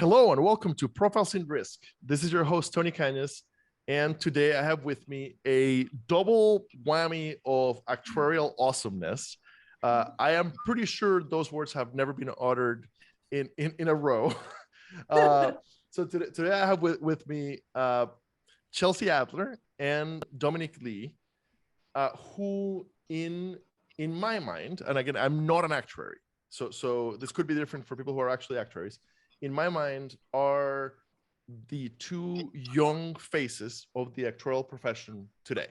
Hello and welcome to Profiles in Risk. This is your host, Tony Cañas, and today I have with me a double whammy of actuarial awesomeness. I am pretty sure those words have never been uttered in a row. So today I have with me Chelsea Adler and Dominic Lee, who in my mind, and again, I'm not an actuary, so this could be different for people who are actually actuaries. In my mind, are the two young faces of the actuarial profession today.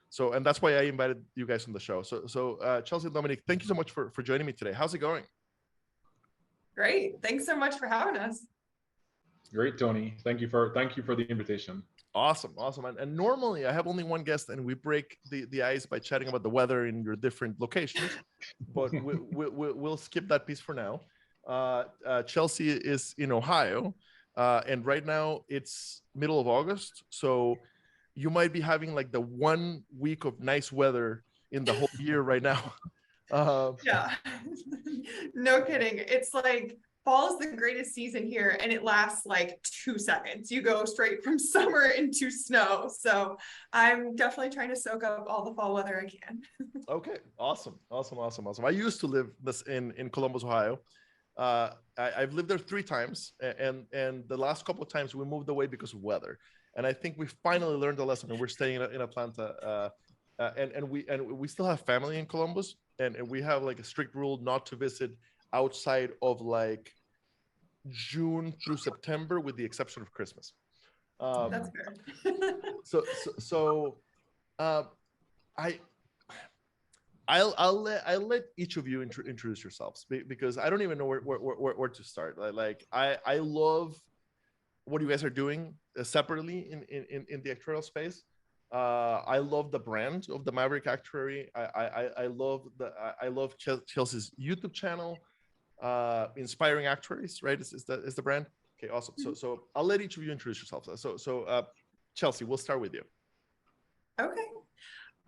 So, and that's why I invited you guys on the show. So Chelsea and Dominic, thank you so much for joining me today. How's it going? Great. Thanks so much for having us. Great, Tony. Thank you for the invitation. Awesome. And normally I have only one guest and we break the ice by chatting about the weather in your different locations, but we'll skip that piece for now. Chelsea is in Ohio, and right now it's middle of August, so you might be having like the 1 week of nice weather in the whole year right now. Yeah, no kidding. It's like fall is the greatest season here, and it lasts like 2 seconds. You go straight from summer into snow. So I'm definitely trying to soak up all the fall weather I can. Okay, awesome. I used to live in Columbus, Ohio. I've lived there 3 times, and the last couple of times we moved away because of weather. And I think we finally learned the lesson, and we're staying in Atlanta. And we still have family in Columbus, and we have like a strict rule not to visit outside of like June through September, with the exception of Christmas. That's fair. I'll let each of you introduce yourselves, because I don't even know where to start. I love what you guys are doing separately in the actuarial space. I love the brand of the Maverick Actuary. I love Chelsea's YouTube channel, Inspiring Actuaries, right? Is the brand? Okay, awesome. So I'll let each of you introduce yourselves. So Chelsea, we'll start with you. Okay.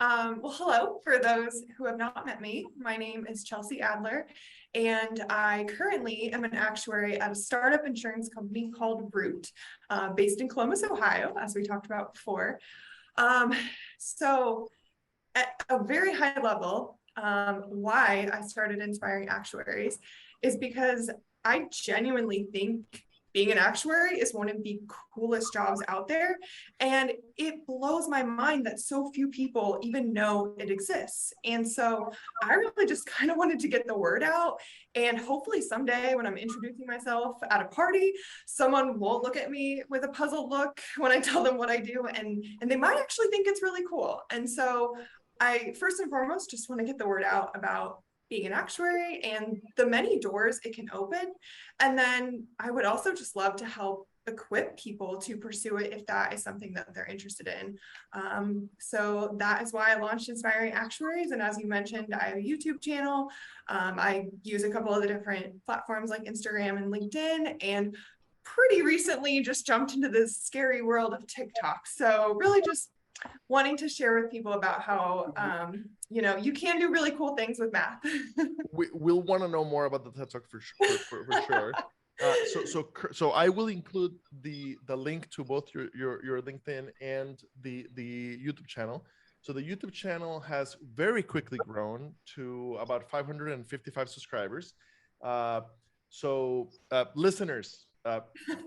Well, hello. For those who have not met me, my name is Chelsea Adler, and I currently am an actuary at a startup insurance company called Root, based in Columbus, Ohio, as we talked about before. So at a very high level, why I started Inspiring Actuaries is because I genuinely think being an actuary is one of the coolest jobs out there. And it blows my mind that so few people even know it exists. And so I really just kind of wanted to get the word out. And hopefully someday when I'm introducing myself at a party, someone won't look at me with a puzzled look when I tell them what I do. And they might actually think it's really cool. And so I, first and foremost, just want to get the word out about being an actuary and the many doors it can open. And then I would also just love to help equip people to pursue it if that is something that they're interested in. So that is why I launched Inspiring Actuaries. And as you mentioned, I have a YouTube channel. I use a couple of the different platforms like Instagram and LinkedIn, and pretty recently just jumped into this scary world of TikTok. So really just wanting to share with people about how you can do really cool things with math. We'll want to know more about the TED Talk for sure. So I will include the link to both your LinkedIn and the YouTube channel. So the YouTube channel has very quickly grown to about 555 subscribers. So listeners,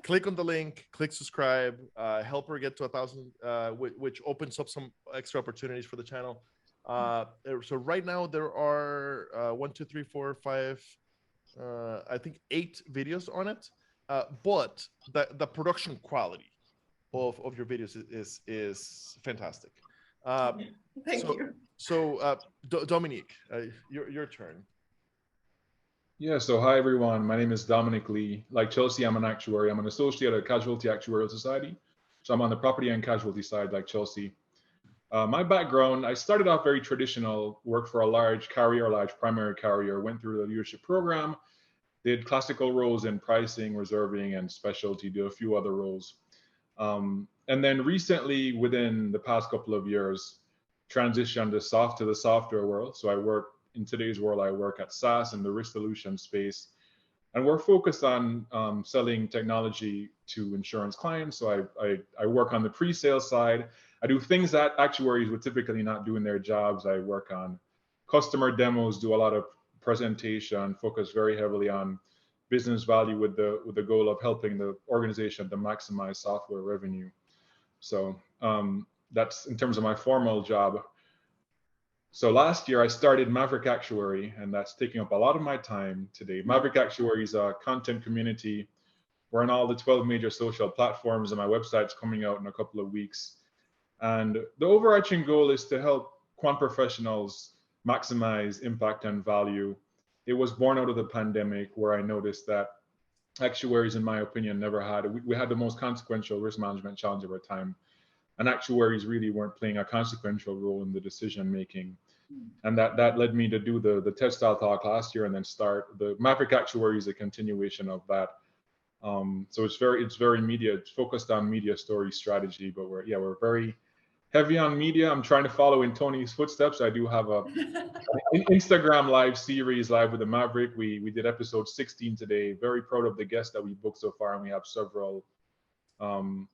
click on the link, click subscribe, help her get to 1,000, which opens up some extra opportunities for the channel. So right now there are 1, 2, 3, 4, 5, I think 8 videos on it. But the production quality of your videos is fantastic. Thank you. So Dominic, your turn. Yeah, so hi everyone. My name is Dominic Lee. Like Chelsea, I'm an actuary. I'm an associate at Casualty Actuarial Society. So I'm on the property and casualty side like Chelsea. My background, I started off very traditional, worked for a large primary carrier, went through the leadership program, did classical roles in pricing, reserving, and specialty, did a few other roles. And then recently, within the past couple of years, transitioned to the software world. So in today's world, I work at SaaS in the risk solution space. And we're focused on selling technology to insurance clients. So I work on the pre-sale side. I do things that actuaries would typically not do in their jobs. I work on customer demos, do a lot of presentation, focus very heavily on business value with the goal of helping the organization to maximize software revenue. So that's in terms of my formal job. So last year I started Maverick Actuary, and that's taking up a lot of my time today. Maverick Actuary is a content community. We're on all the 12 major social platforms, and my website's coming out in a couple of weeks. And the overarching goal is to help quant professionals maximize impact and value. It was born out of the pandemic, where I noticed that actuaries, in my opinion, never had, we had the most consequential risk management challenge of our time. And actuaries really weren't playing a consequential role in the decision making. And that led me to do the TED Style talk last year, and then start the Maverick Actuary is a continuation of that. So it's very media, it's focused on media story strategy, but we're very heavy on media. I'm trying to follow in Tony's footsteps. I do have a Instagram live series, Live with the Maverick. We did episode 16 today. Very proud of the guests that we booked so far, and we have several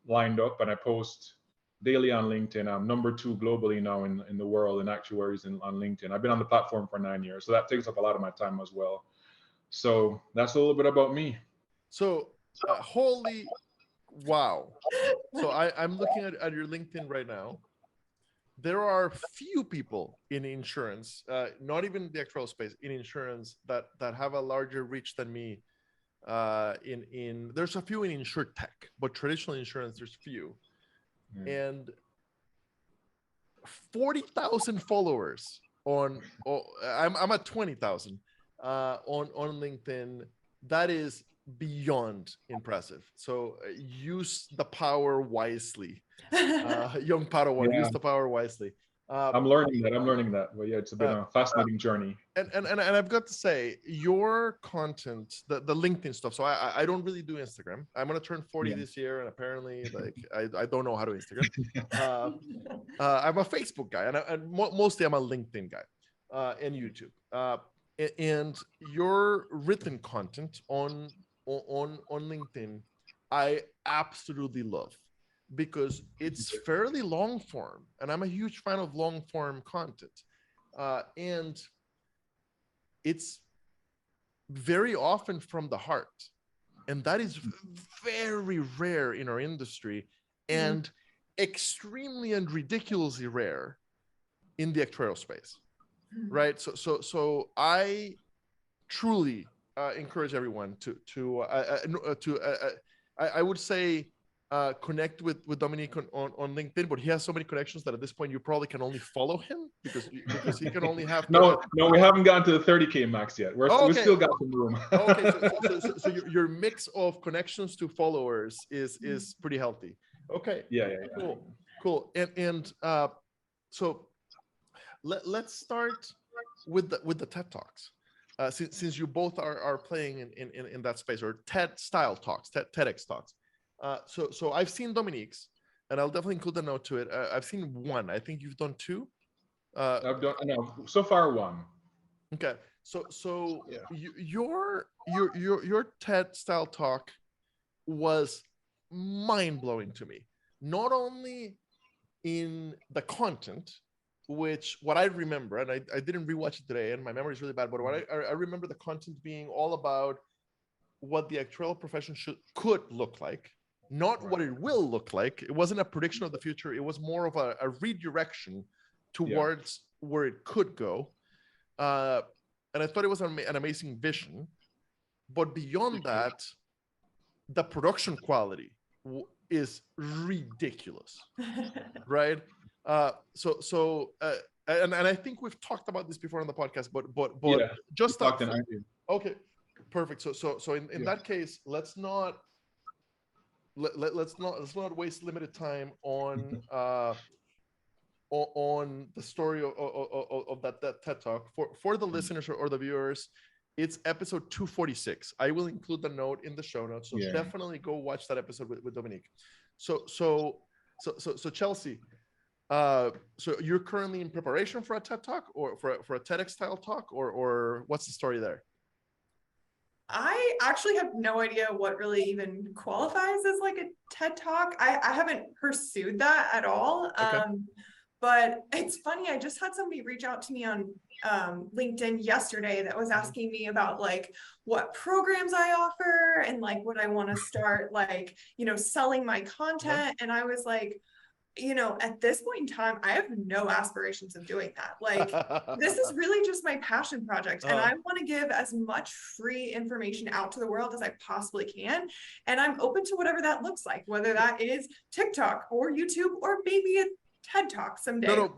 lined up. And I post daily on LinkedIn. I'm number 2 globally now in the world in actuaries on LinkedIn. I've been on the platform for 9 years, so that takes up a lot of my time as well. So that's a little bit about me. So holy wow. So I'm looking at your LinkedIn right now. There are few people in insurance, not even the actuarial space, in insurance that have a larger reach than me. There's a few in insurtech, but traditional insurance, there's few. And 40,000 followers I'm at 20,000 on LinkedIn. That is beyond impressive. So use the power wisely. Young Padawan, use the power wisely. I'm learning that. Well, yeah, it's been a fascinating journey. And I've got to say, your content, the LinkedIn stuff. So I don't really do Instagram. I'm gonna turn 40 this year, and apparently, like I don't know how to Instagram. I'm a Facebook guy, and mostly I'm a LinkedIn guy, and YouTube. And your written content on LinkedIn, I absolutely love, because it's fairly long form, and I'm a huge fan of long form content, and it's very often from the heart, and that is very rare in our industry, and extremely and ridiculously rare in the actuarial space, right? So I truly encourage everyone to I would say connect with Dominic on LinkedIn, but he has so many connections that at this point you probably can only follow him because he can only have no, we haven't gotten to the 30K max yet. We still got some room. So your mix of connections to followers is pretty healthy. Okay. Yeah. Cool. And so let's start with the TED Talks. Since you both are playing in that space, or TED style talks, TEDx talks. So I've seen Dominic's, and I'll definitely include a note to it. I've seen one. I think you've done 2. I've done so far 1. Okay. So yeah. Your TED style talk was mind-blowing to me. Not only in the content, which what I remember, and I didn't rewatch it today, and my memory is really bad, but what I remember the content being all about what the actuarial profession could look like, not what it will look like. It wasn't a prediction of the future. It was more of a redirection towards where it could go. And I thought it was an amazing vision. But beyond that, the production quality is ridiculous, right? And I think we've talked about this before on the podcast, but just okay, perfect. So in that case, let's not waste limited time on the story of that TED Talk for the listeners or the viewers. It's episode 246. I will include the note in the show notes, so definitely go watch that episode with Dominic. So Chelsea, so you're currently in preparation for a TED Talk, or for a TEDx style talk, or what's the story there? I actually have no idea what really even qualifies as like a TED Talk. I haven't pursued that at all. Okay. But it's funny, I just had somebody reach out to me on LinkedIn yesterday that was asking me about like what programs I offer and like would I want to start like, selling my content. And I was like, at this point in time, I have no aspirations of doing that. Like, this is really just my passion project. And I want to give as much free information out to the world as I possibly can. And I'm open to whatever that looks like, whether that is TikTok or YouTube or maybe a TED Talk someday. No,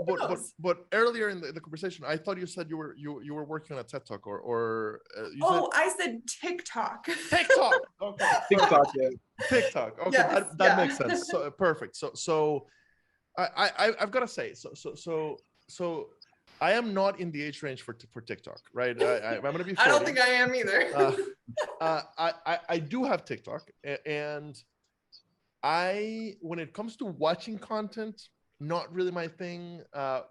but earlier in the conversation, I thought you said you were working on a TED Talk or you said I said TikTok. TikTok. Okay. TikTok, yeah. TikTok. Okay, yes, that makes sense. So perfect. So I've got to say, so I am not in the age range for TikTok, right? I'm going to be 40. I don't think I am either. I do have TikTok, and when it comes to watching content, not really my thing.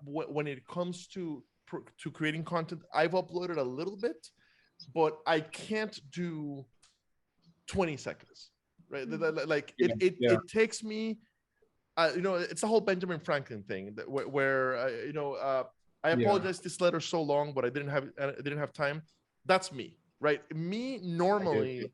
When it comes to creating content, I've uploaded a little bit, but I can't do 20 seconds, right? Like it takes me. It's the whole Benjamin Franklin thing where I apologize. This letter's so long, but I didn't have time. That's me, right? Me normally.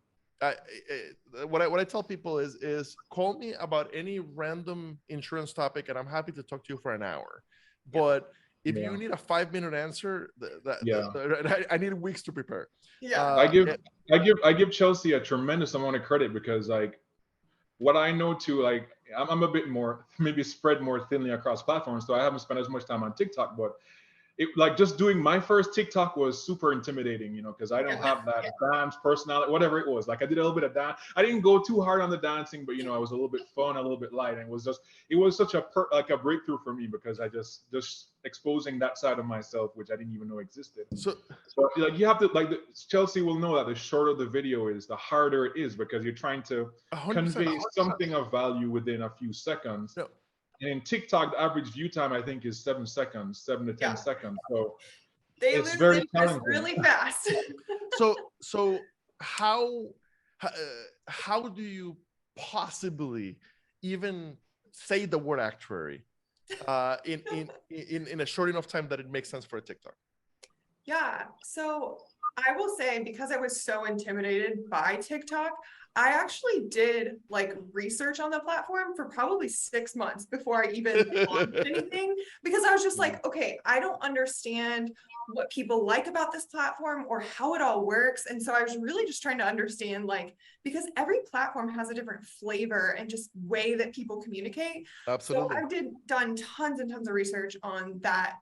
What I tell people is call me about any random insurance topic, and I'm happy to talk to you for an hour. But if you need a 5-minute answer, I need weeks to prepare. Yeah, I give Chelsea a tremendous amount of credit because like what I know too, like I'm a bit more maybe spread more thinly across platforms, so I haven't spent as much time on TikTok, but it like just doing my first TikTok was super intimidating, because I don't have that dance personality, whatever it was. Like I did a little bit of dance. I didn't go too hard on the dancing, but I was a little bit fun, a little bit light, and it was such a breakthrough for me because I just exposing that side of myself, which I didn't even know existed. So like you have to Chelsea will know that the shorter the video is, the harder it is because you're trying to 100%. convey something of value within a few seconds. No. And in TikTok, the average view time I think is 7 seconds, 7 to 10 seconds. So it's very challenging. Really fast. So how do you possibly even say the word actuary in a short enough time that it makes sense for a TikTok? Yeah. So I will say, because I was so intimidated by TikTok, I actually did like research on the platform for probably 6 months before I even launched anything, because I was just like, okay, I don't understand what people like about this platform or how it all works. And so I was really just trying to understand, like, because every platform has a different flavor and just way that people communicate. Absolutely. So I done tons and tons of research on that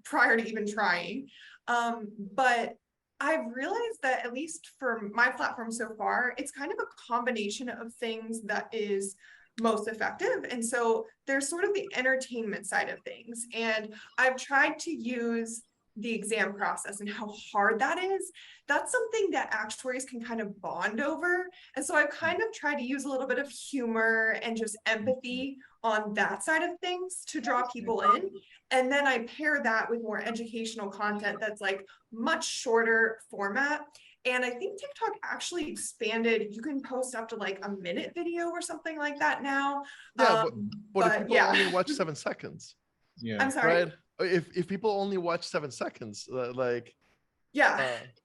prior to even trying. But I've realized that, at least for my platform so far, it's kind of a combination of things that is most effective. And so there's sort of the entertainment side of things. And I've tried to use the exam process and how hard that is. That's something that actuaries can kind of bond over. And so I've kind of tried to use a little bit of humor and just empathy on that side of things to draw people in. And then I pair that with more educational content that's like much shorter format. And I think TikTok actually expanded. You can post up to like a minute video or something like that now. Yeah, but if people only watch 7 seconds. Yeah. I'm sorry. Right? If people only watch 7 seconds,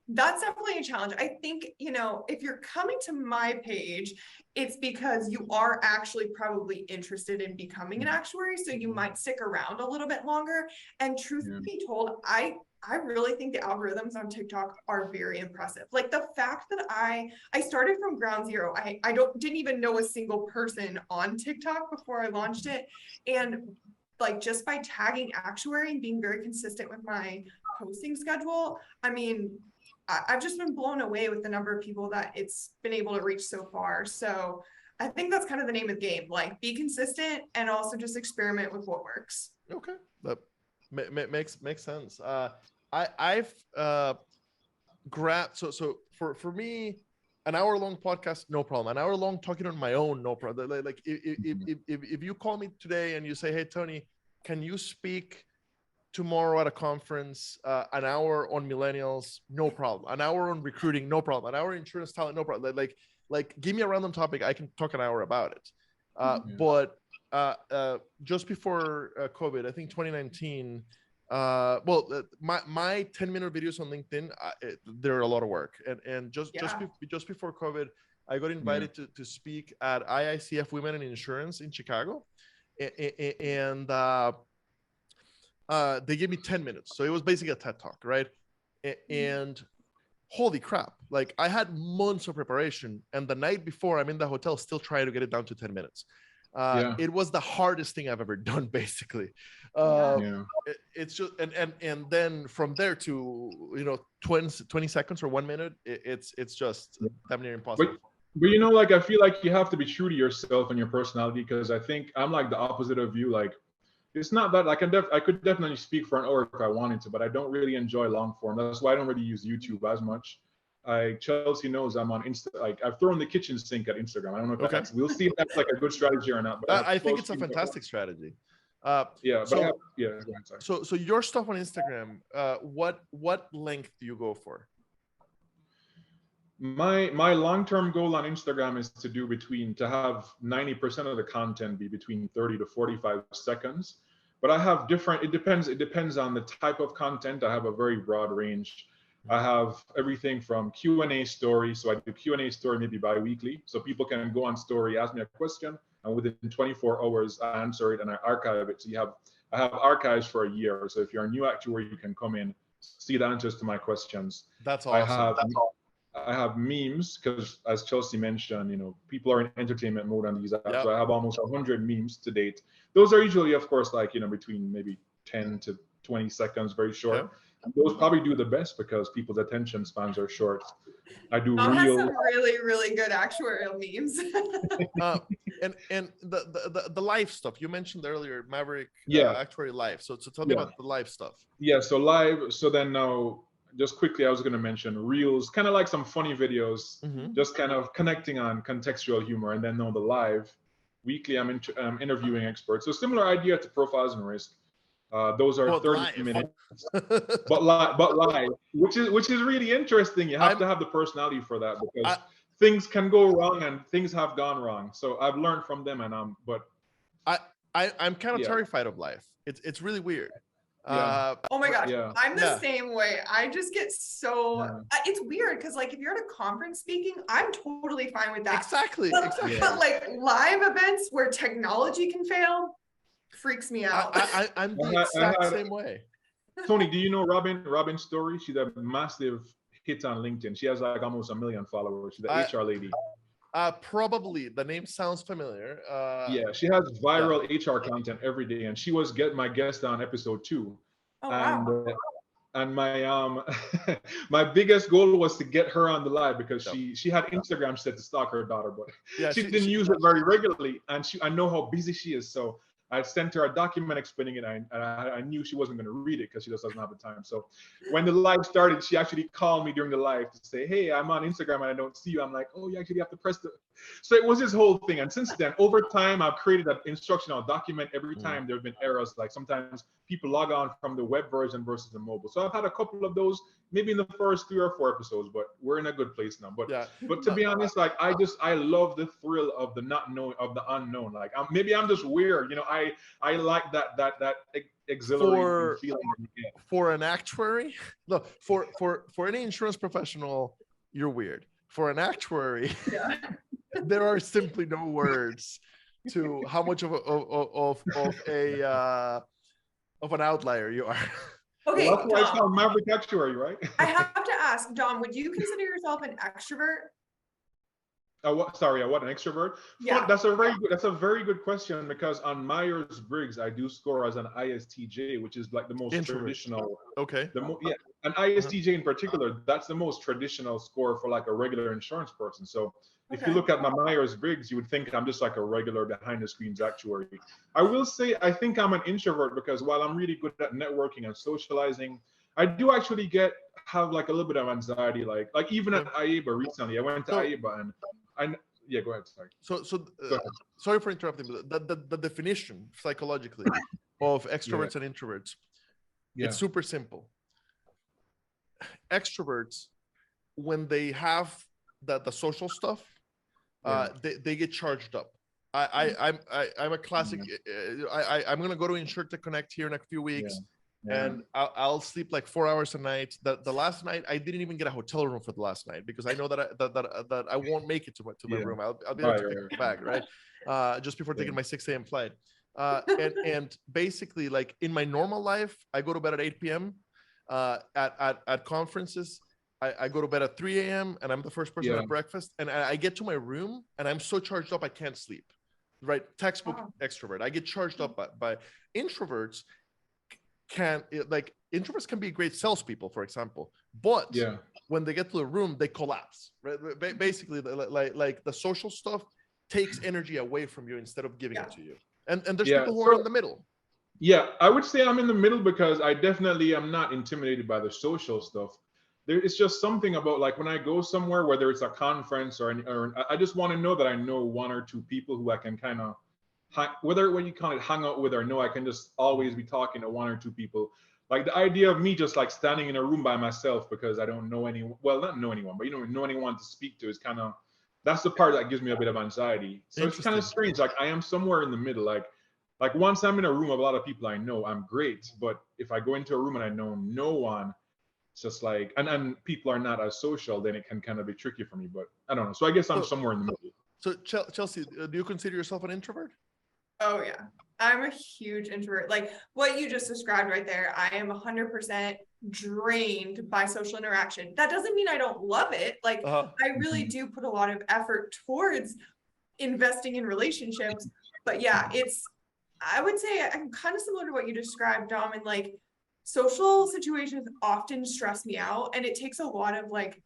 that's definitely a challenge. I think, if you're coming to my page, it's because you are actually probably interested in becoming an actuary. So you might stick around a little bit longer. And truth be told, I really think the algorithms on TikTok are very impressive. Like the fact that I started from ground zero. I didn't even know a single person on TikTok before I launched it. And like just by tagging actuary and being very consistent with my posting schedule, I mean, I've just been blown away with the number of people that it's been able to reach so far. So I think that's kind of the name of the game, like be consistent and also just experiment with what works. Okay, that makes sense. I've grabbed, so for me, an hour-long podcast, no problem. An hour-long talking on my own, no problem. Like if you call me today and you say, hey, Tony, can you speak tomorrow at a conference, an hour on millennials, no problem. An hour on recruiting, no problem. An hour on insurance talent, no problem. Like give me a random topic, I can talk an hour about it. But just before COVID, I think 2019, my 10-minute videos on LinkedIn, they're a lot of work. And just before COVID, I got invited to speak at IICF Women in Insurance in Chicago. And they gave me 10 minutes. So it was basically a TED Talk, right? And holy crap, like I had months of preparation, and the night before I'm in the hotel still trying to get it down to 10 minutes. It was the hardest thing I've ever done, basically. It's just, and then from there to 20 seconds or 1 minute, it's just damn near impossible. But you know, like I feel like you have to be true to yourself and your personality, because I think I'm like the opposite of you. Like it's not that I could definitely speak for an hour if I wanted to, but I don't really enjoy long form. That's why I don't really use YouTube as much. Chelsea knows I'm on Insta. Like I've thrown the kitchen sink at Instagram. I don't know if we'll see if that's like a good strategy or not. But I think it's a fantastic strategy. Go ahead, sorry. So your stuff on Instagram, what length do you go for? My long-term goal on Instagram is to have 90% of the content be between 30 to 45 seconds. But I have it depends on the type of content. I have a very broad range. I have everything from Q&A stories. So I do Q&A story maybe bi-weekly. So people can go on story, ask me a question, and within 24 hours, I answer it and I archive it. So I have archives for a year. So if you're a new actuary, you can come in, see the answers to my questions. That's awesome. I have memes because, as Chelsea mentioned, people are in entertainment mode on these apps. So I have almost 100 memes to date. Those are usually, of course, like, between maybe 10 to 20 seconds, very short. Those probably do the best because people's attention spans are short. I do has some really, really good actuarial memes. And the live stuff you mentioned earlier, Maverick, Actuary live. So tell me about the live stuff. Yeah, so live. So then now, just quickly, I was going to mention reels, kind of like some funny videos, just kind of connecting on contextual humor. And then now the live weekly, I'm interviewing experts. So similar idea to Profiles and Risk. Those are 30 minutes, but live, which is really interesting. You have to have the personality for that because things can go wrong and things have gone wrong. So I've learned from them, and I'm kind of terrified of live. It's really weird. Oh my gosh, I'm the same way. I just get so it's weird because like if you're at a conference speaking, I'm totally fine with that. Exactly. But like live events where technology can fail freaks me out. I'm the exact same way. Tony, do you know Robin Story? She's a massive hit on LinkedIn. She has like almost 1 million followers. She's the HR lady. Probably the name sounds familiar. She has viral HR content every day, and she was my guest on episode 2. Oh, wow. And my my biggest goal was to get her on the live because she had Instagram set to stalk her daughter, but she didn't use it very regularly, and I know how busy she is, so I sent her a document explaining it, and I knew she wasn't going to read it because she just doesn't have the time. So when the live started, she actually called me during the live to say, "Hey, I'm on Instagram and I don't see you." I'm like, "Oh, you actually have to press the..." So it was this whole thing. And since then, over time, I've created an instructional document every time there's been errors. Like sometimes people log on from the web version versus the mobile. So I've had a couple of those, maybe in the first 3 or 4 episodes, but we're in a good place now. But to be honest, like I love the thrill of the not knowing, of the unknown. Like maybe I'm just weird, I like that exhilarating feeling. For an actuary, look, for any insurance professional, you're weird. For an actuary, there are simply no words to how much of an outlier you are. Okay, well, that's why it's called Maverick Actuary, right? I have to ask, Dom, would you consider yourself an extrovert? What an extrovert? Yeah. That's a very good question, because on Myers-Briggs I do score as an ISTJ, which is like the most traditional. Okay. An ISTJ in particular, that's the most traditional score for like a regular insurance person. So if you look at my Myers-Briggs, you would think I'm just like a regular behind the scenes actuary. I will say I think I'm an introvert because while I'm really good at networking and socializing, I do actually have like a little bit of anxiety, like even at IABA recently. I went to IABA and go ahead. Sorry. Sorry for interrupting, but the definition psychologically of extroverts and introverts. Yeah. It's super simple. Extroverts, when they have the social stuff, they get charged up. I'm a classic. I'm gonna go to InsurTech Connect here in a few weeks, and I'll sleep like 4 hours a night. The last night I didn't even get a hotel room for the last night because I know that I won't make it to my room. I'll be able to pick up the bag just before taking my 6 a.m. flight. And basically, like in my normal life, I go to bed at 8 p.m. At conferences. I go to bed at 3 a.m. and I'm the first person at breakfast, and I get to my room and I'm so charged up I can't sleep. Right? Textbook extrovert. I get charged up by introverts. Introverts can be great salespeople, for example, but when they get to the room, they collapse. Right? Basically, like the social stuff takes energy away from you instead of giving it to you. And there's people who are in the middle. Yeah, I would say I'm in the middle because I definitely am not intimidated by the social stuff. It's just something about like when I go somewhere, whether it's a conference or I just want to know that I know one or two people who I can kind of, whether when you call it hang out with or no, I can just always be talking to one or two people. Like the idea of me just like standing in a room by myself because I don't know anyone, well, not know anyone, but know anyone to speak to is kind of, that's the part that gives me a bit of anxiety. So it's kind of strange. Like I am somewhere in the middle. Like once I'm in a room of a lot of people I know, I'm great. But if I go into a room and I know no one, it's just like, and people are not as social, then it can kind of be tricky for me. But I don't know. So I guess I'm somewhere in the middle. So Chelsea, do you consider yourself an introvert? Oh yeah, I'm a huge introvert. Like what you just described right there, I am 100% drained by social interaction. That doesn't mean I don't love it. Like I really do put a lot of effort towards investing in relationships. But yeah, I would say I'm kind of similar to what you described, Dom, and like social situations often stress me out, and it takes a lot of like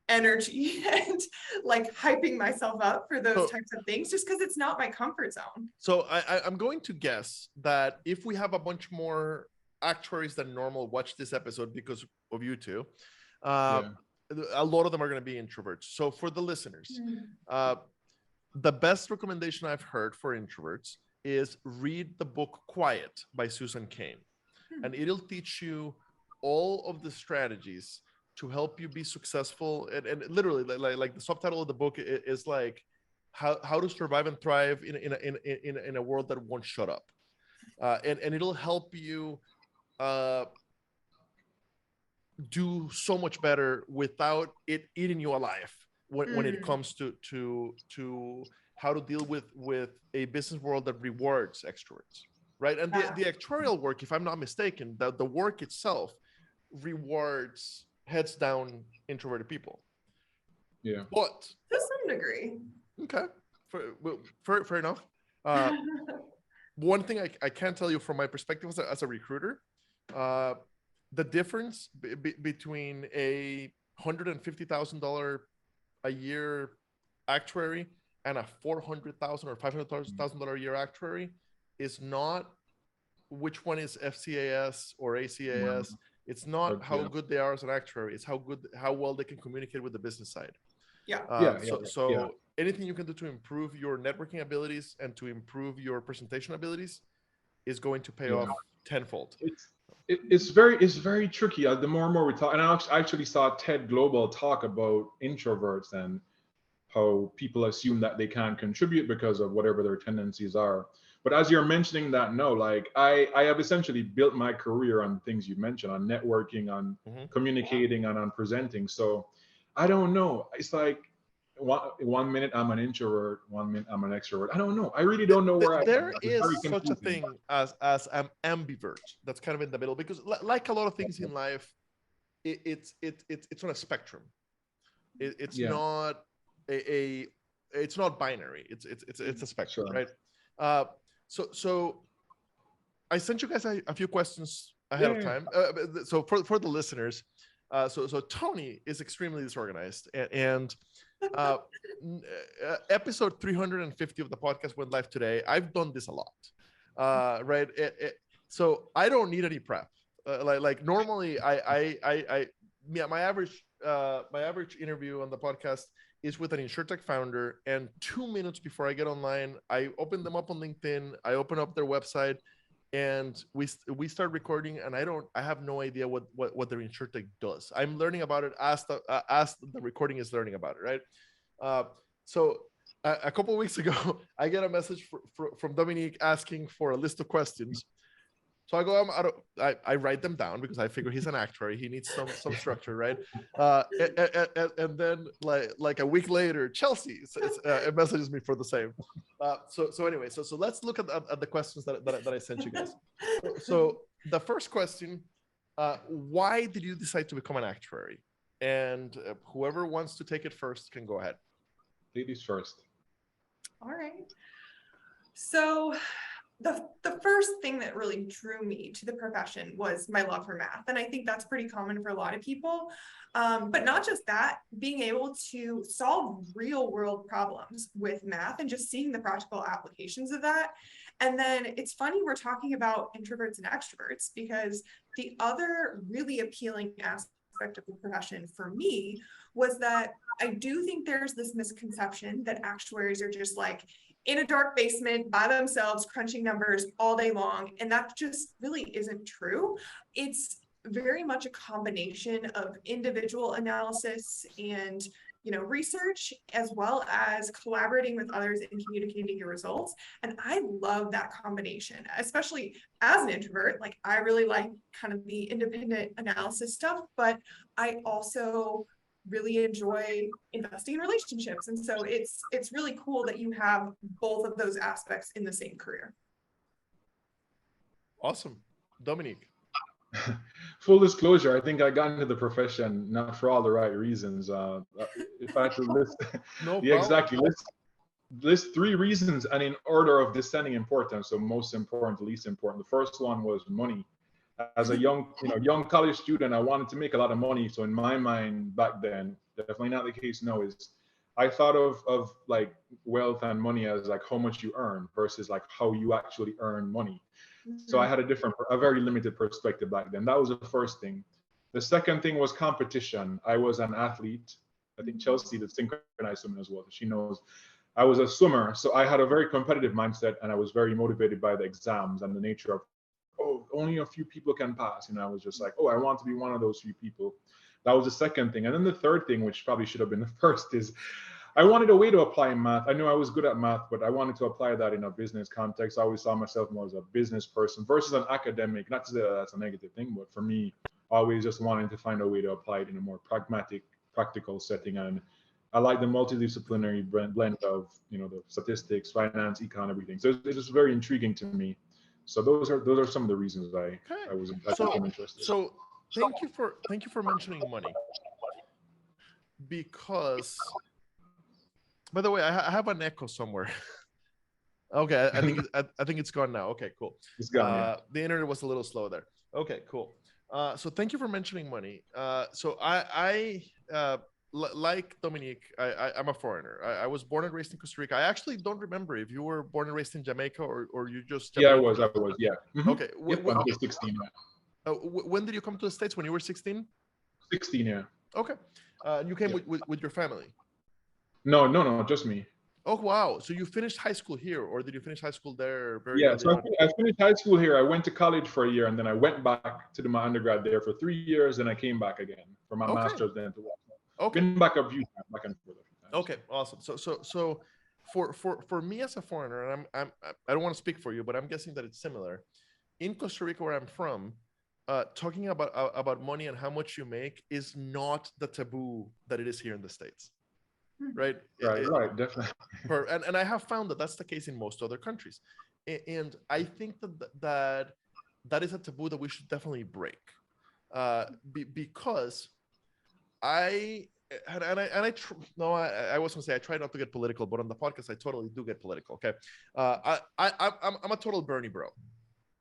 energy and like hyping myself up for those types of things just because it's not my comfort zone. So I'm going to guess that if we have a bunch more actuaries than normal watch this episode because of you two, a lot of them are going to be introverts. So for the listeners, the best recommendation I've heard for introverts is read the book Quiet by Susan Cain. And it'll teach you all of the strategies to help you be successful. And literally, like the subtitle of the book is like how to survive and thrive in a world that won't shut up. And it'll help you do so much better without it eating you alive when it comes to how to deal with a business world that rewards extroverts. Right. And the actuarial work, if I'm not mistaken, the work itself rewards heads down introverted people. Yeah. But to some degree. Okay. Fair enough. One thing I can tell you from my perspective as a recruiter, the difference between a $150,000 a year actuary and a $400,000 or $500,000 a year actuary is not which one is FCAS or ACAS. It's not how good they are as an actuary. It's how well they can communicate with the business side. So anything you can do to improve your networking abilities and to improve your presentation abilities is going to pay off tenfold. It's very tricky. The more and more we talk, and I actually saw Ted Global talk about introverts and how people assume that they can't contribute because of whatever their tendencies are. But as you're mentioning that, no, like I have essentially built my career on things you mentioned, on networking, on communicating, and on presenting. So I don't know. It's like one minute I'm an introvert, 1 minute I'm an extrovert. I don't know. I really don't know where there is such a thing as an ambivert. That's kind of in the middle, because like a lot of things in life, it's on a spectrum. It's not it's not binary. It's a spectrum, right? So I sent you guys a few questions ahead of time. So for the listeners, so Tony is extremely disorganized, and episode 350 of the podcast went live today. I've done this a lot, right? So I don't need any prep. Like normally, my average interview on the podcast is with an InsurTech founder, and 2 minutes before I get online, I open them up on LinkedIn, I open up their website, and we start recording, and I have no idea what the InsurTech does. I'm learning about it as the recording is learning about it, right? So a couple of weeks ago, I get a message from Dominic asking for a list of questions. So I go, I write them down because I figure he's an actuary. He needs some structure, right? And then like a week later, Chelsea messages me for the same. So anyway, so let's look at the questions that I sent you guys. So the first question, why did you decide to become an actuary? And whoever wants to take it first can go ahead. Ladies first. All right. So the first thing that really drew me to the profession was my love for math. And I think that's pretty common for a lot of people. But not just that, being able to solve real world problems with math and just seeing the practical applications of that. And then it's funny we're talking about introverts and extroverts, because the other really appealing aspect of the profession for me was that I do think there's this misconception that actuaries are just like in a dark basement by themselves, crunching numbers all day long. And that just really isn't true. It's very much a combination of individual analysis and research, as well as collaborating with others and communicating your results. And I love that combination, especially as an introvert. Like, I really like kind of the independent analysis stuff, but I also really enjoy investing in relationships. And so it's really cool that you have both of those aspects in the same career. Awesome. Dominic. Full disclosure, I think I got into the profession not for all the right reasons. If I had to list, No yeah, problem. exactly. List 3 reasons, and in order of descending importance. So most important to least important. The first one was money. As a young college student, I wanted to make a lot of money. So in my mind back then, definitely not the case now, is I thought of like wealth and money as like how much you earn versus like how you actually earn money. So I had a very limited perspective back then. That was the first thing. The second thing was competition. I was an athlete. I think Chelsea did synchronized swimming as well. She knows. I was a swimmer, so I had a very competitive mindset, and I was very motivated by the exams and the nature of, oh, only a few people can pass. I was just like, oh, I want to be one of those few people. That was the second thing. And then the third thing, which probably should have been the first, is I wanted a way to apply math. I knew I was good at math, but I wanted to apply that in a business context. I always saw myself more as a business person versus an academic. Not to say that that's a negative thing, but for me, always just wanting to find a way to apply it in a more pragmatic, practical setting. And I like the multidisciplinary blend of, the statistics, finance, econ, everything. So it's just very intriguing to me. So those are some of the reasons I became interested. So thank you for mentioning money, because, by the way, I have an echo somewhere. Okay, I think it's gone now. Okay, cool. It's gone. Yeah. The internet was a little slow there. Okay, cool. So thank you for mentioning money. So I like Dominic, I'm a foreigner. I was born and raised in Costa Rica. I actually don't remember if you were born and raised in Jamaica or you just. Yeah, I was. Yeah. Mm-hmm. Okay. When I was 16. Yeah. When did you come to the States? When you were 16? 16, yeah. Okay. You came with your family? No, just me. Oh, wow. So you finished high school here, or did you finish high school there? So I finished high school here. I went to college for a year, and then I went back to do my undergrad there for 3 years, and I came back again for my master's then to work. Okay. Been back a few times, back and forth a few times. Okay, awesome. So for me as a foreigner, and I don't want to speak for you, but I'm guessing that it's similar. In Costa Rica, where I'm from, talking about money and how much you make is not the taboo that it is here in the States. Right, definitely. And I have found that that's the case in most other countries, and I think that is a taboo that we should definitely break, because I was gonna say I try not to get political, but on the podcast I totally do get political. Okay, I'm a total Bernie bro,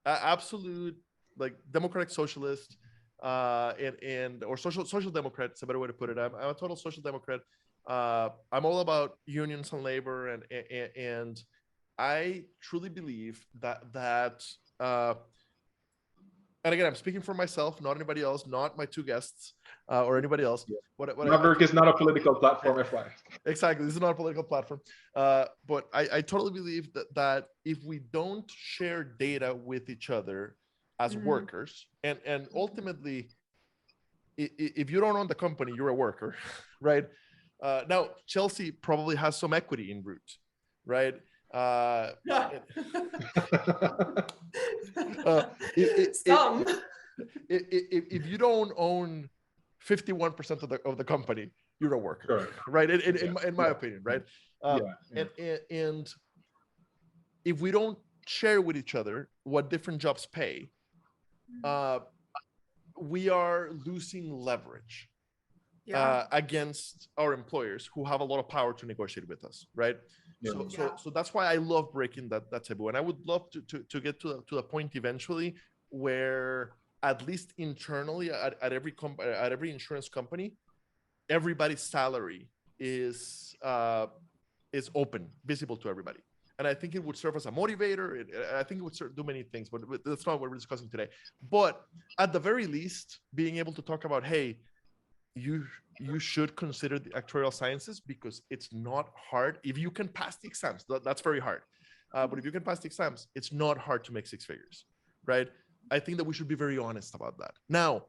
absolute like democratic socialist, or social democrat. It's a better way to put it. I'm a total social democrat. I'm all about unions and labor, and I truly believe that and again, I'm speaking for myself, not anybody else, not my two guests or anybody else. Yeah. What Maverick is not a political platform, FYI. Exactly. This is not a political platform. But I totally believe that if we don't share data with each other as workers, and ultimately, if you don't own the company, you're a worker, right? Now, Chelsea probably has some equity in Root, right? Some. If you don't own 51% of the company, you're a worker, Sure. right? In my opinion, right? And if we don't share with each other what different jobs pay, we are losing leverage against our employers who have a lot of power to negotiate with us, right? So that's why I love breaking that taboo, and I would love to get to the point eventually where at least internally at every insurance company, everybody's salary is open, visible to everybody. And I think it would serve as a motivator. I think it would do many things, but that's not what we're discussing today. But at the very least, being able to talk about, hey, you should consider the actuarial sciences because it's not hard. If you can pass the exams, that's very hard. But if you can pass the exams, it's not hard to make six figures, right? I think that we should be very honest about that. Now,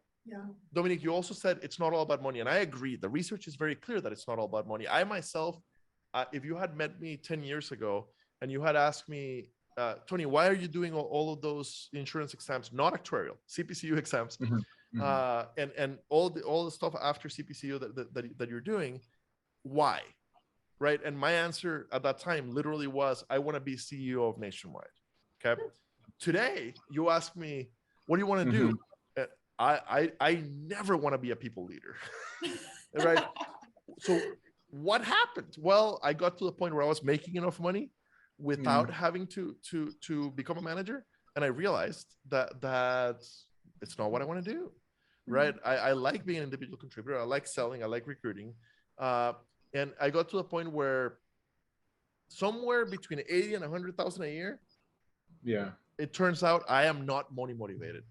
Dominic, you also said it's not all about money. And I agree. The research is very clear that it's not all about money. I myself, if you had met me 10 years ago and you had asked me, Tony, why are you doing all of those insurance exams, not actuarial, CPCU exams, and all the stuff after CPCU that you're doing, why? Right? And my answer at that time literally was, I want to be CEO of Nationwide. Okay. Today, you ask me, what do you want to do? I never want to be a people leader, right? So what happened? Well, I got to the point where I was making enough money without having to become a manager, and I realized that it's not what I want to do, right? I like being an individual contributor. I like selling. I like recruiting, and I got to the point where somewhere between 80 and 100,000 a year. Yeah. It turns out I am not money motivated.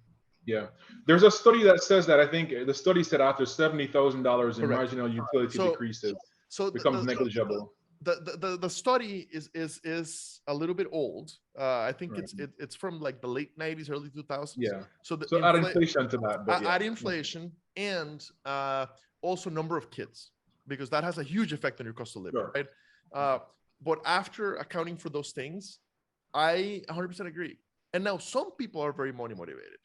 Yeah, there's a study that says that. I think the study said after $70,000 in Correct. marginal utility decreases, becomes negligible. The study is a little bit old. I think it's from like the late 90s, early 2000s. Yeah. So add inflation to that. But add inflation and also number of kids, because that has a huge effect on your cost of living, right? But after accounting for those things, I 100% agree. And now some people are very money motivated,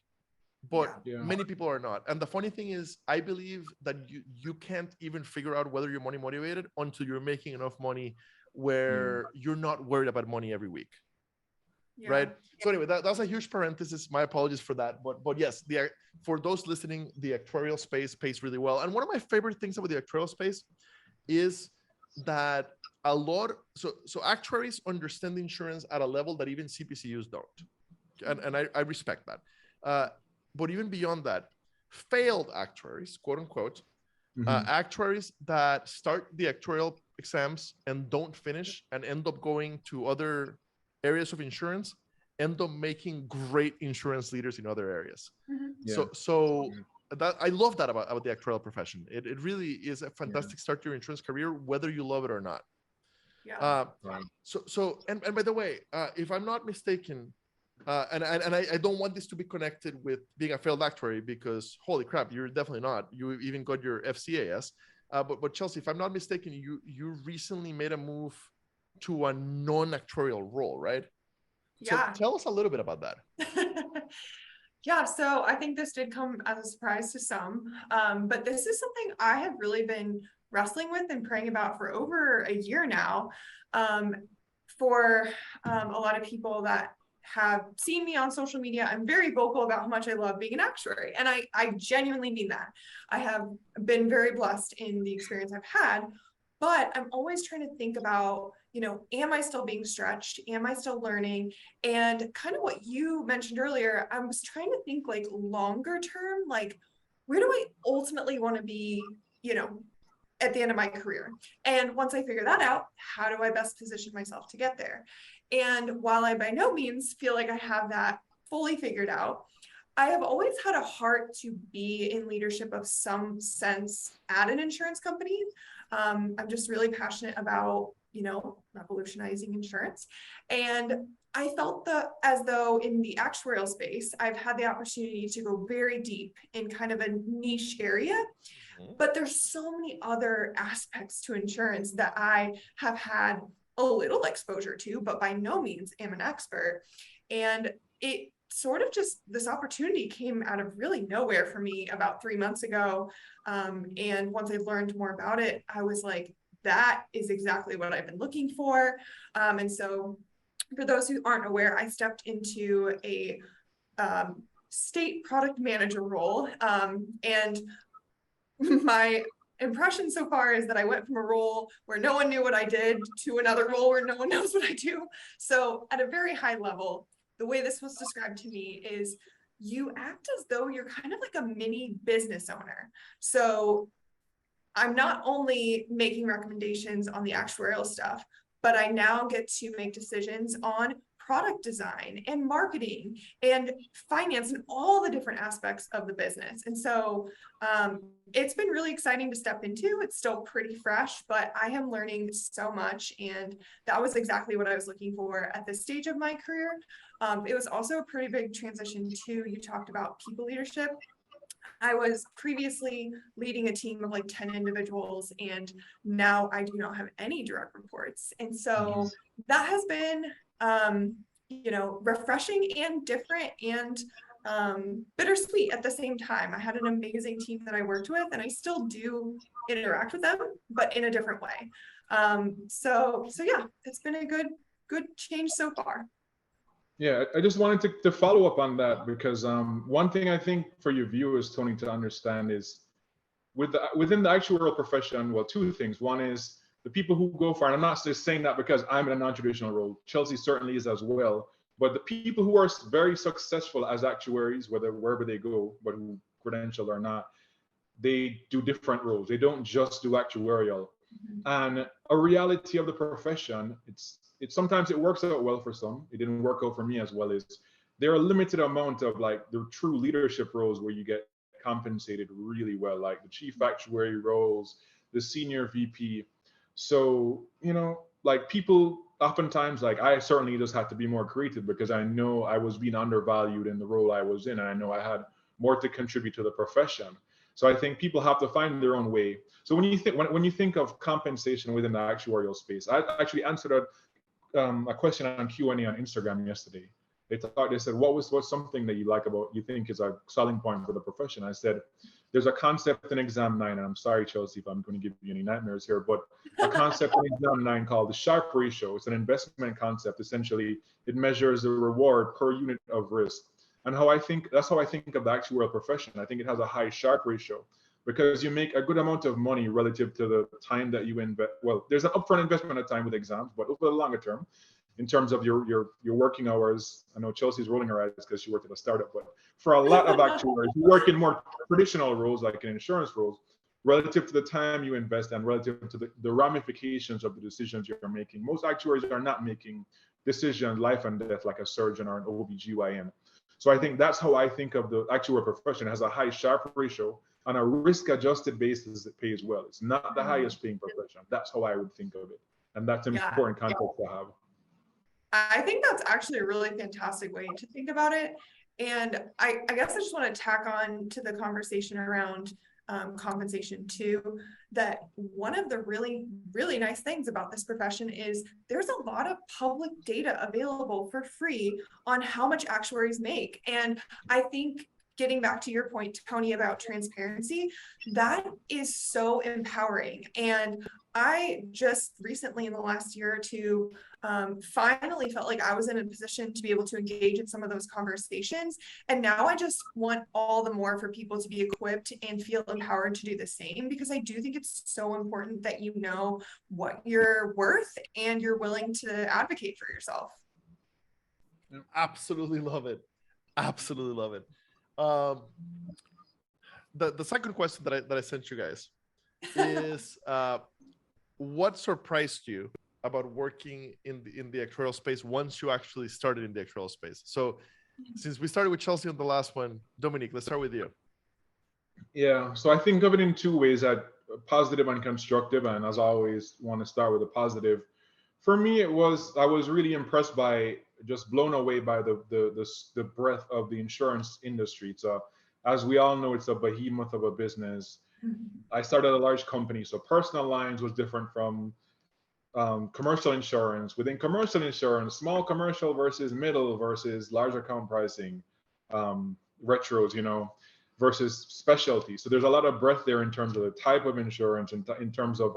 but many people are not. And the funny thing is, I believe that you can't even figure out whether you're money motivated until you're making enough money where you're not worried about money every week, right? So anyway, that's a huge parenthesis. My apologies for that. But yes, for those listening, the actuarial space pays really well. And one of my favorite things about the actuarial space is that so actuaries understand insurance at a level that even CPCUs don't. And I respect that. But even beyond that, failed actuaries, quote unquote, actuaries that start the actuarial exams and don't finish and end up going to other areas of insurance, end up making great insurance leaders in other areas. So that I love that about the actuarial profession. It really is a fantastic start to your insurance career, whether you love it or not. So and by the way, if I'm not mistaken, and I don't want this to be connected with being a failed actuary, because holy crap, you're definitely not. You even got your FCAS. But Chelsea, if I'm not mistaken, you recently made a move to a non-actuarial role, right? So tell us a little bit about that. So I think this did come as a surprise to some, but this is something I have really been wrestling with and praying about for over a year now. For a lot of people that have seen me on social media, I'm very vocal about how much I love being an actuary. And I genuinely mean that. I have been very blessed in the experience I've had, but I'm always trying to think about, am I still being stretched? Am I still learning? And kind of what you mentioned earlier, I was trying to think like longer term, like where do I ultimately want to be, at the end of my career? And once I figure that out, how do I best position myself to get there? And while I by no means feel like I have that fully figured out, I have always had a heart to be in leadership of some sense at an insurance company. I'm just really passionate about, revolutionizing insurance. And I felt as though in the actuarial space, I've had the opportunity to go very deep in kind of a niche area. But there's so many other aspects to insurance that I have had a little exposure to, but by no means am an expert. And it sort of just, this opportunity came out of really nowhere for me about 3 months ago. And once I learned more about it, I was like, that is exactly what I've been looking for. And so for those who aren't aware, I stepped into a state product manager role. And my impression so far is that I went from a role where no one knew what I did to another role where no one knows what I do. So at a very high level, the way this was described to me is you act as though you're kind of like a mini business owner. So I'm not only making recommendations on the actuarial stuff, but I now get to make decisions on product design and marketing and finance and all the different aspects of the business. And so it's been really exciting to step into. It's still pretty fresh, but I am learning so much. And that was exactly what I was looking for at this stage of my career. It was also a pretty big transition too. You talked about people leadership. I was previously leading a team of like 10 individuals, and now I do not have any direct reports. And so that has been, refreshing and different and bittersweet at the same time. I had an amazing team that I worked with, and I still do interact with them, but in a different way. So yeah, it's been a good change so far. Yeah, I just wanted to follow up on that because one thing I think for your viewers, Tony, to understand is within the actuarial profession, well, two things. One is the people who go for, and I'm not just saying that because I'm in a non-traditional role, Chelsea certainly is as well, but the people who are very successful as actuaries, wherever they go, but who credentialed or not, they do different roles. They don't just do actuarial. And a reality of the profession, sometimes it works out well for some. It didn't work out for me as well. Is there are a limited amount of like the true leadership roles where you get compensated really well, like the chief actuary roles, the senior VP. So, like people oftentimes, like I certainly just had to be more creative because I know I was being undervalued in the role I was in. And I know I had more to contribute to the profession. So I think people have to find their own way. So when you think of compensation within the actuarial space, I actually answered a question on Q&A on Instagram yesterday. They said, what's something that you think is a selling point for the profession? I said, there's a concept in exam 9, and I'm sorry, Chelsea, if I'm going to give you any nightmares here, but a concept in exam 9 called the Sharpe ratio. It's an investment concept. Essentially, it measures the reward per unit of risk. And that's how I think of the actuarial profession. I think it has a high Sharpe ratio because you make a good amount of money relative to the time that you invest. Well, there's an upfront investment of time with exams, but over the longer term, in terms of your working hours, I know Chelsea's rolling her eyes because she worked at a startup, but for a lot of actuaries who work in more traditional roles, like in insurance roles, relative to the time you invest and relative to the ramifications of the decisions you're making, most actuaries are not making decisions life and death like a surgeon or an OBGYN. So I think that's how I think of the actuarial profession. It has a high Sharpe ratio. On a risk-adjusted basis, it pays well. It's not the highest paying profession. That's how I would think of it. And that's an important concept to have. I think that's actually a really fantastic way to think about it. And I guess I just want to tack on to the conversation around compensation too, that one of the really, really nice things about this profession is there's a lot of public data available for free on how much actuaries make. And I think getting back to your point, Tony, about transparency, that is so empowering. And I just recently in the last year or two, finally felt like I was in a position to be able to engage in some of those conversations. And now I just want all the more for people to be equipped and feel empowered to do the same, because I do think it's so important that you know what you're worth and you're willing to advocate for yourself. Absolutely love it. Absolutely love it. The second question that I sent you guys is what surprised you about working in the actuarial space once you actually started in the actuarial space? So since we started with Chelsea on the last one, Dominic, let's start with you. Yeah, so I think of it in two ways: that positive and constructive. And as I always, want to start with a positive. For me, I was really impressed by, just blown away by the breadth of the insurance industry. So, as we all know, it's a behemoth of a business. I started a large company, so personal lines was different from commercial insurance. Within commercial insurance, small commercial versus middle versus large account pricing, retros, versus specialty. So there's a lot of breadth there in terms of the type of insurance and in terms of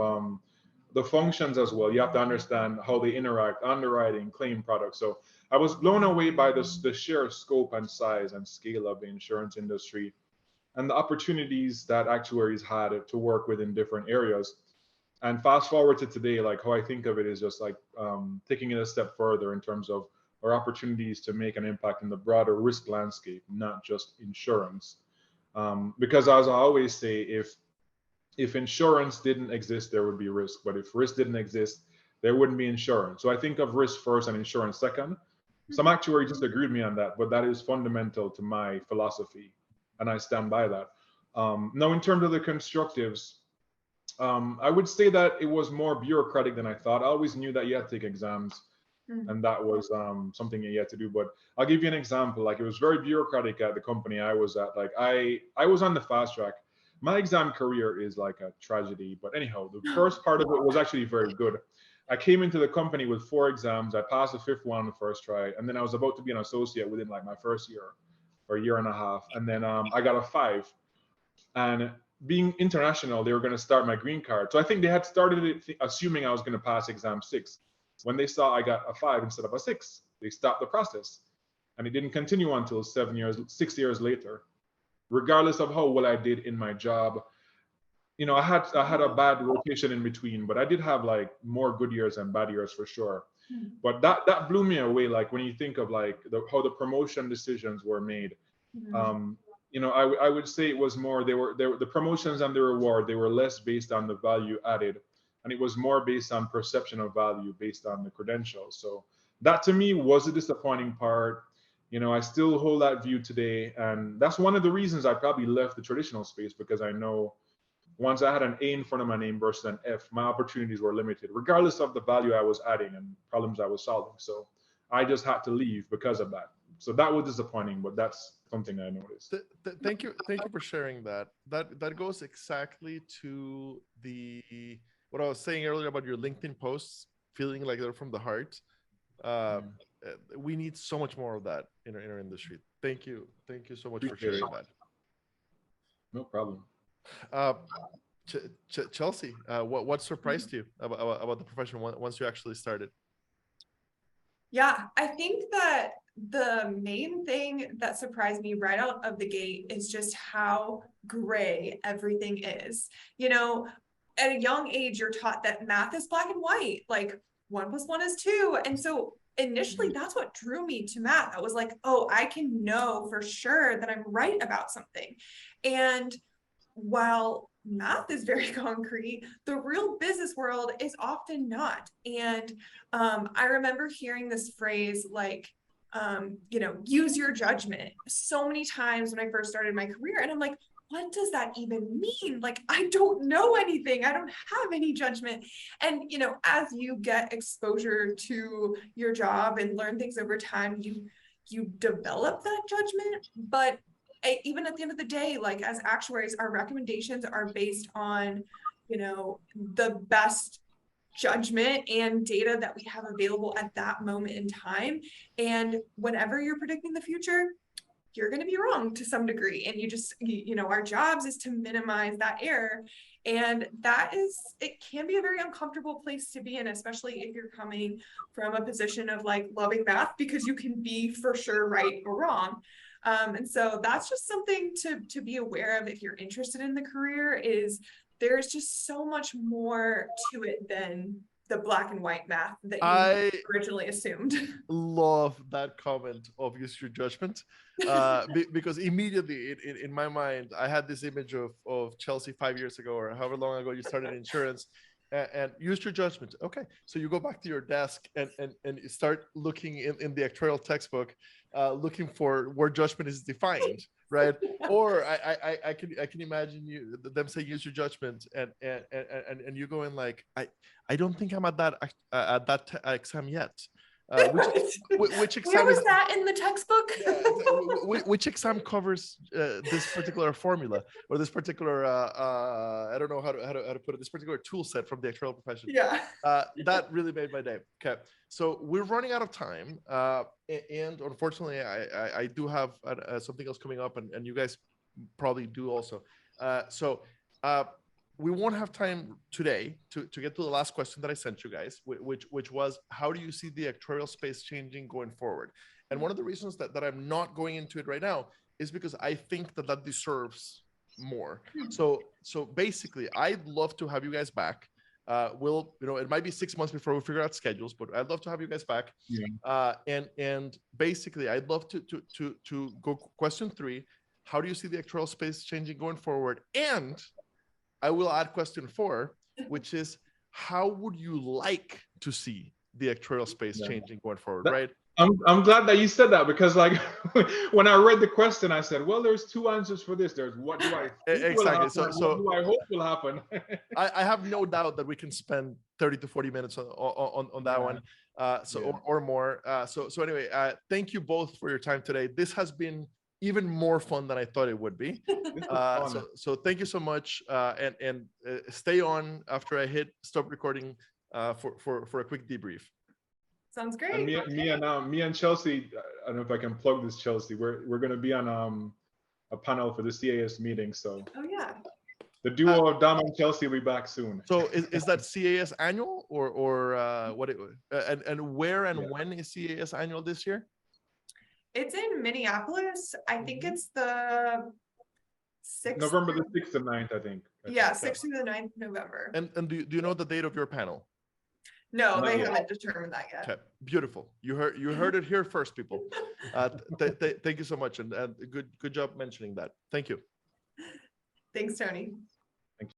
the functions as well. You have to understand how they interact, underwriting, claim products. So I was blown away by the sheer scope and size and scale of the insurance industry and the opportunities that actuaries had to work within different areas. And fast forward to today, like how I think of it is just like taking it a step further in terms of our opportunities to make an impact in the broader risk landscape, not just insurance. Because as I always say, if insurance didn't exist, there would be risk. But if risk didn't exist, there wouldn't be insurance. So I think of risk first and insurance second. Some actuaries disagree with me on that, but that is fundamental to my philosophy, and I stand by that. Now, in terms of the constructives, I would say that it was more bureaucratic than I thought. I always knew that you had to take exams, and that was something you had to do. But I'll give you an example. Like, it was very bureaucratic at the company I was at. Like, I was on the fast track. My exam career is like a tragedy. But anyhow, the first part of it was actually very good. I came into the company with 4 exams. I passed the 5th one on the first try, and then I was about to be an associate within like my first year or a year and a half. And then I got a 5. And being international, they were going to start my green card. So I think they had started it assuming I was going to pass exam 6. When they saw I got a 5 instead of a 6, they stopped the process. And it didn't continue until 6 years later. Regardless of how well I did in my job, I had a bad rotation in between, but I did have like more good years and bad years for sure. But that blew me away. Like, when you think of like how the promotion decisions were made, I would say it was more, the promotions and the reward, they were less based on the value added, and it was more based on perception of value based on the credentials. So that to me was a disappointing part. I still hold that view today, and that's one of the reasons I probably left the traditional space, because I know once I had an A in front of my name versus an F, my opportunities were limited, regardless of the value I was adding and problems I was solving. So I just had to leave because of that. So that was disappointing, but that's something I noticed. Thank you for sharing that. That goes exactly to what I was saying earlier about your LinkedIn posts feeling like they're from the heart. We need so much more of that in our industry. Thank you so much for sharing that. No problem. Chelsea, what surprised you about the profession once you actually started? Yeah, I think that the main thing that surprised me right out of the gate is just how gray everything is. At a young age, you're taught that math is black and white, like 1 + 1 is 2. And so initially, that's what drew me to math. I was like, oh, I can know for sure that I'm right about something. And while math is very concrete, the real business world is often not. And I remember hearing this phrase like, use your judgment so many times when I first started my career. And I'm like, what does that even mean? Like, I don't know anything. I don't have any judgment. And, as you get exposure to your job and learn things over time, you develop that judgment. But even at the end of the day, like, as actuaries, our recommendations are based on, the best judgment and data that we have available at that moment in time. And whenever you're predicting the future, you're going to be wrong to some degree. And our jobs is to minimize that error. And it can be a very uncomfortable place to be in, especially if you're coming from a position of like loving math, because you can be for sure right or wrong. And so that's just something to be aware of if you're interested in the career, is there's just so much more to it than the black and white math that you originally assumed. Love that comment of use your judgment, because immediately in my mind, I had this image of Chelsea 5 years ago, or however long ago you started insurance, and use your judgment. Okay, so you go back to your desk and you start looking in the actuarial textbook, looking for where judgment is defined, right? Or I can imagine them saying use your judgment, and you go in like, I don't think I'm at that exam yet. Which exam Where was that in the textbook? which exam covers this particular formula or this particular I don't know how to put it, this particular tool set from the actuarial profession. Yeah. That really made my day. Okay, so we're running out of time, and unfortunately I do have something else coming up, and you guys probably do also. We won't have time today to get to the last question that I sent you guys, which was, how do you see the actuarial space changing going forward? And one of the reasons that I'm not going into it right now is because I think that deserves more. So basically, I'd love to have you guys back. It might be 6 months before we figure out schedules, but I'd love to have you guys back. Yeah. And basically, I'd love to go question 3. How do you see the actuarial space changing going forward? And I will add question 4, which is, how would you like to see the actuarial space changing going forward, right? I'm glad that you said that, because like when I read the question, I said, well, there's 2 answers for this. There's what do I think will happen, what do I hope will happen. I have no doubt that we can spend 30 to 40 minutes on that one, or more. So anyway, thank you both for your time today. This has been even more fun than I thought it would be. So thank you so much, and stay on after I hit stop recording for a quick debrief. Sounds great. And me and Chelsea, I don't know if I can plug this, Chelsea. We're going to be on a panel for the CAS meeting. So yeah, the duo of Dom and Chelsea will be back soon. So is that CAS annual or what? And where and when is CAS annual this year? It's in Minneapolis. I think it's the 6th. November the 6th and 9th, I think. 6th through the 9th November. And do you know the date of your panel? No, they haven't determined that yet. Okay, beautiful. You heard it here first, people. Thank you so much, and good job mentioning that. Thank you. Thanks, Tony.